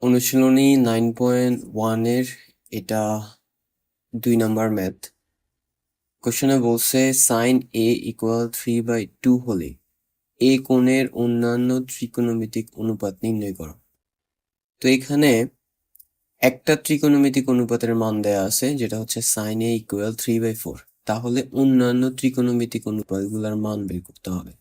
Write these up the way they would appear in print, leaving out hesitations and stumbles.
অনুশীলনী 9.1 এটা 2 number math. কোশ্চেনে বলছে sin a = 3/2 হলে এ কোণের অন্যান্য ত্রিকোণমিতিক অনুপাত নির্ণয় করো। তো এখানে একটা ত্রিকোণমিতিক অনুপাতের মান দেয়া আছে যেটা হচ্ছে sin a = 3/4। তাহলে অন্যান্য ত্রিকোণমিতিক অনুপাতগুলোর মান বের করতে হবে।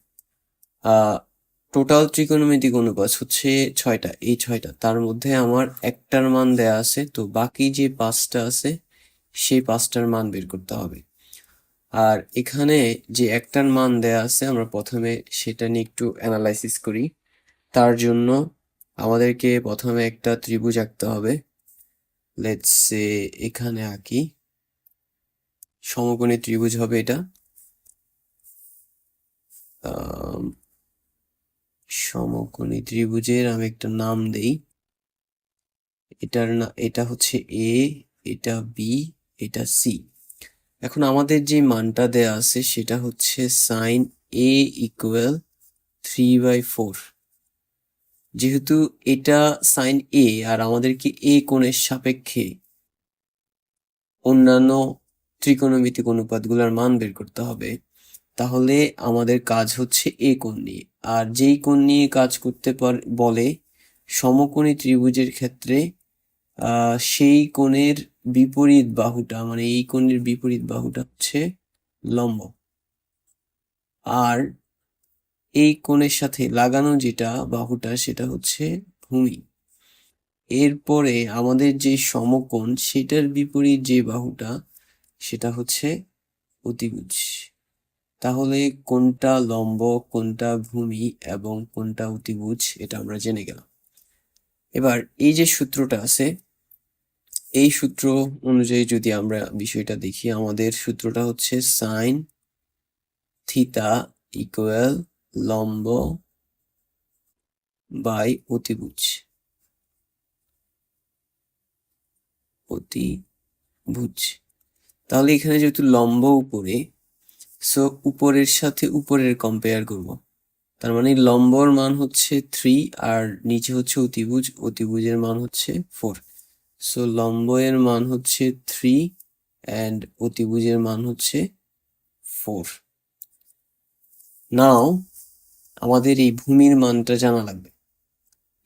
টোটাল ত্রিকোণমিতিক অনুপাত হচ্ছে 6টা, এই 6টা তার মধ্যে আমার একটার মান দেয়া আছে, তো বাকি যে 5টা আছে সেই 5টার মান বের করতে হবে। আর এখানে যে একটার মান দেয়া আছে আমরা প্রথমে সেটা নিয়ে একটু অ্যানালাইসিস করি। তার জন্য আমাদেরকে প্রথমে একটা ত্রিভুজ আঁকতে হবে। লেটস সে এখানে আঁকি, সমকোণী ত্রিভুজ হবে এটা। সমকোণী ত্রিভুজের আমি একটা নাম দেই। এটা হচ্ছে এ, এটা বি, এটা সি। এখন আমাদের যে মানটা দেয়া আছে সেটা হচ্ছে sin a = 3/4। যেহেতু এটা sin a আর আমাদেরকে a কোণের সাপেক্ষে অন্যান্য ত্রিকোণমিতিক অনুপাতগুলোর মান বের করতে হবে, তাহলে আমাদের কাজ হচ্ছে a কোণ নিয়ে। আর যেই কোণ নিয়ে কাজ করতে বলে সমকোণী ত্রিভুজের ক্ষেত্রে সেই কোণের বিপরীত বাহুটা, মানে এই কোণের বিপরীত বাহুটা হচ্ছে লম্ব, আর এই কোণের সাথে লাগানো যেটা বাহুটা সেটা হচ্ছে ভূমি। এরপরে আমাদের যে সমকোণ সেটার বিপরীত যে বাহুটা সেটা হচ্ছে অতিভুজ। তাহলে কোনটা লম্ব, কোনটা ভূমি এবং কোনটা অতিভুজ এটা আমরা জেনে গেলাম। এবার এই যে সূত্রটা আছে, এই সূত্র অনুযায়ী যদি আমরা বিষয়টা দেখি, আমাদের সূত্রটা হচ্ছে sin থিটা ইকুয়াল লম্ব বাই অতিভুজ। তাহলে এখানে যেহেতু লম্ব উপরে, সো উপরের সাথে উপরের কম্পেয়ার করব। তার মানে লম্বর মান হচ্ছে 3 আর নিচে হচ্ছে অতিভুজ, অতিভুজের মান হচ্ছে 4। সো লম্ব এর মান হচ্ছে 3 অ্যান্ড অতিভুজের মান হচ্ছে 4। নাও আমাদের এই ভূমির মানটা জানা লাগবে।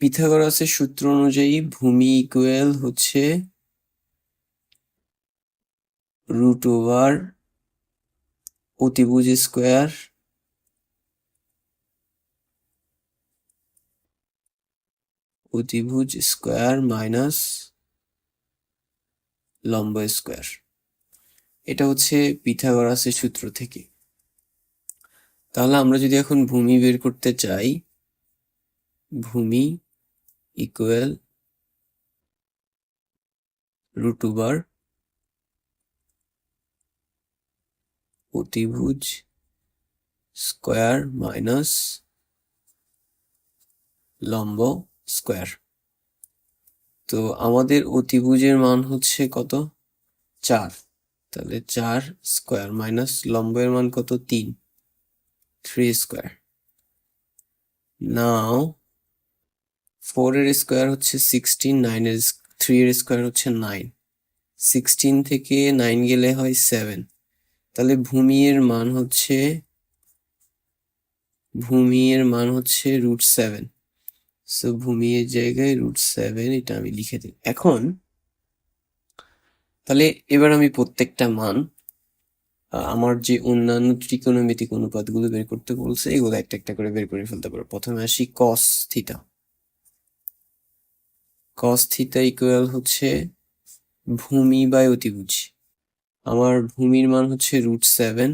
পিথাগোরাসের সূত্র অনুযায়ী ভূমি ইকুয়াল হচ্ছে √, অতিভুজ স্কোয়ার মাইনাস লম্ব স্কোয়ার। এটা হচ্ছে পিথাগোরাসের সূত্র থেকে। তাহলে আমরা যদি এখন ভূমি বের করতে চাই, ভূমি ইকুয়াল √, অতিভুজ স্কোয়ার মাইনাস লম্ব স্কোয়ার। তো আমাদের অতিভুজের মান হচ্ছে কত? 4। তাহলে 4 স্কোয়ার মাইনাস লম্বের মান কত? 3 স্কোয়ার। নাও 4 এর স্কোয়ার হচ্ছে 16, 3 এর স্কোয়ার হচ্ছে 9। 16 থেকে 9 গেলে হয় 7। তাহলে ভূমি এর মান হচ্ছে √7। সো ভূমি এর জায়গায় √7 এটা আমি লিখে দিই। এখন তাহলে এবার আমি প্রত্যেকটা মান, আমার যে অন্যান্য ত্রিকোণমিতিক অনুপাতগুলো বের করতে বলছে এগুলো একটা একটা করে বের করে ফেলতে পারো। প্রথমে আসি cos theta. cos theta equal হচ্ছে ভূমি বাই অতিভুজ। আমার ভূমির মান হচ্ছে √7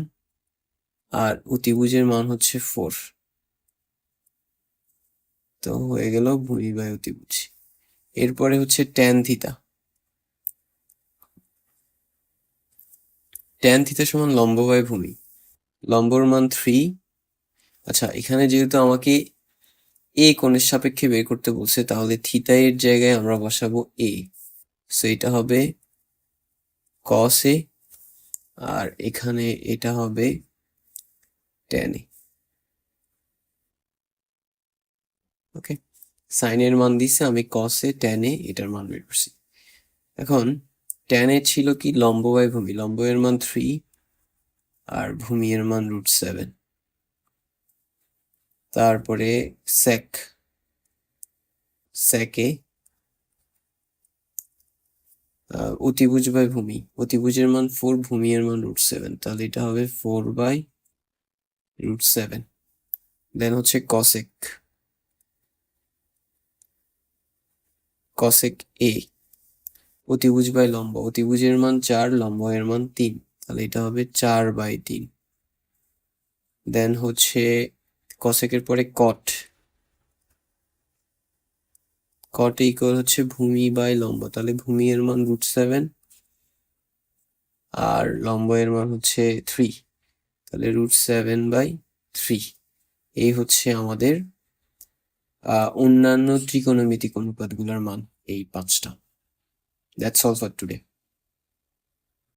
আর অতিভুজের মান হচ্ছে 4। তো হয়ে গেল ভূমি বাই অতিভুজ। এরপরে হচ্ছে tan থিটা। tan থিটা সমান লম্ব বাই ভূমি। লম্বর মান 3। আচ্ছা, এখানে যেহেতু আমাকে এ কোণের সাপেক্ষে বের করতে বলছে, তাহলে থিটা এর জায়গায় আমরা বসাবো এ। সো এটা হবে cos a আর এখানে এটা হবে tan a। ওকে, সাইনের মান দিছে, আমি কসে ট্যানে এটার মান বের করছি। এখন ট্যানে ছিল কি লম্ব বাই ভূমি, লম্বের মান 3 আর ভূমির মান √7। তারপরে সেকে অতিভুজ বাই ভূমি, অতিভুজের মান 4, ভূমির মান √7, তাহলে এটা হবে 4/√7। দেন হচ্ছে কসেক এ, অতিভুজ বাই লম্ব, অতিভুজের মান 4, লম্বের মান 3, তাহলে এটা হবে 4/3। দেন হচ্ছে কসেকের পরে কট ইকুয়াল হচ্ছে ভূমি বাই লম্ব, তাহলে ভূমি এর মান √7 আর লম্ব এর মান হচ্ছে 3, তাহলে √7/3। এই হচ্ছে আমাদের অন্যান্য ত্রিকোণমিতিক অনুপাতগুলোর মান, এই 5টা। That's all for today.